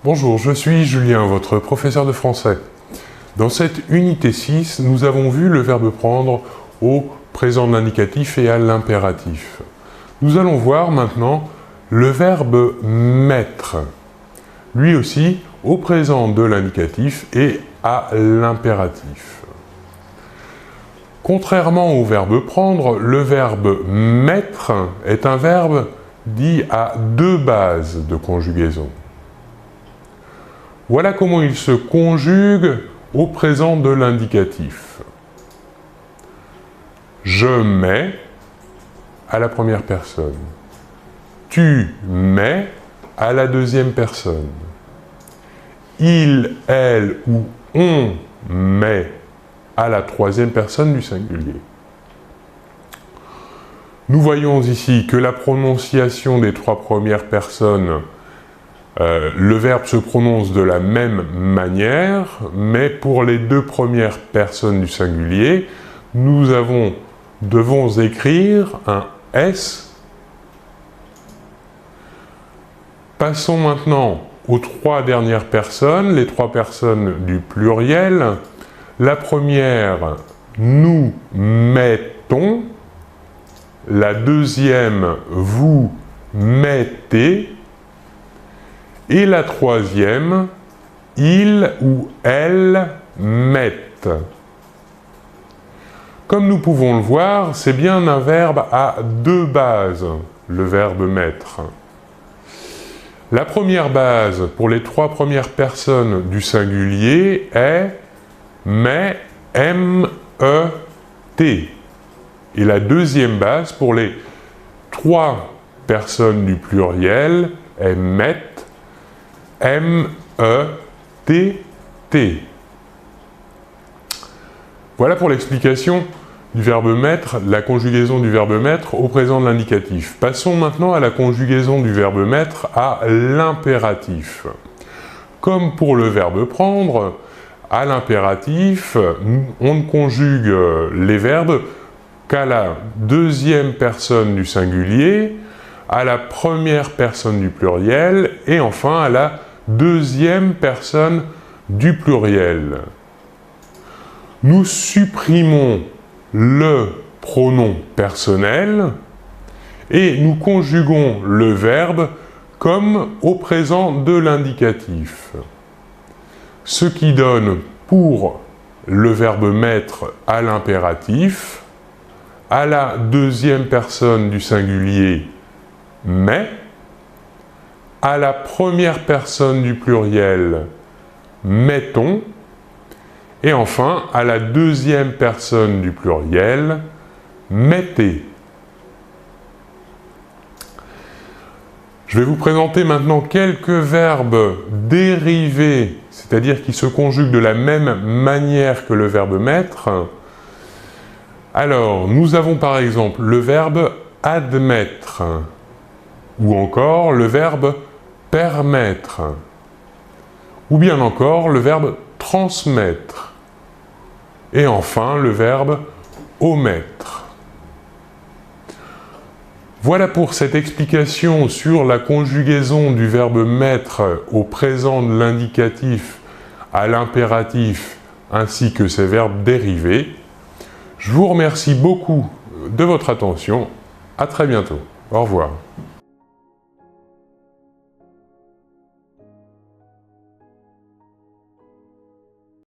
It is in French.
Bonjour, je suis Julien, votre professeur de français. Dans cette unité 6, nous avons vu le verbe prendre au présent de l'indicatif et à l'impératif. Nous allons voir maintenant le verbe mettre, lui aussi au présent de l'indicatif et à l'impératif. Contrairement au verbe prendre, le verbe mettre est un verbe dit à deux bases de conjugaison. Voilà comment il se conjugue au présent de l'indicatif. Je mets à la première personne. Tu mets à la deuxième personne. Il, elle ou on met à la troisième personne du singulier. Nous voyons ici que la prononciation des trois premières personnes, le verbe se prononce de la même manière, mais pour les deux premières personnes du singulier, nous devons écrire un S. Passons maintenant aux trois dernières personnes, les trois personnes du pluriel. La première, nous mettons. La deuxième, vous mettez. Et la troisième, il ou elle mettent. Comme nous pouvons le voir, c'est bien un verbe à deux bases, le verbe mettre. La première base pour les trois premières personnes du singulier est met, M-E-T. Et la deuxième base pour les trois personnes du pluriel est mettent, M-E-T-T. Voilà pour l'explication du verbe mettre, la conjugaison du verbe mettre au présent de l'indicatif. Passons maintenant à la conjugaison du verbe mettre à l'impératif. Comme pour le verbe prendre, à l'impératif, on ne conjugue les verbes qu'à la deuxième personne du singulier, à la première personne du pluriel et enfin à la deuxième personne du pluriel. Nous supprimons le pronom personnel et nous conjuguons le verbe comme au présent de l'indicatif. Ce qui donne pour le verbe mettre à l'impératif, à la deuxième personne du singulier met, à la première personne du pluriel mettons, et enfin à la deuxième personne du pluriel mettez. Je vais vous présenter maintenant quelques verbes dérivés, c'est-à-dire qui se conjuguent de la même manière que le verbe mettre. Alors, nous avons par exemple le verbe admettre, ou encore le verbe permettre, ou bien encore le verbe transmettre, et enfin le verbe omettre. Voilà pour cette explication sur la conjugaison du verbe mettre au présent de l'indicatif à l'impératif, ainsi que ses verbes dérivés. Je vous remercie beaucoup de votre attention. À très bientôt. Au revoir.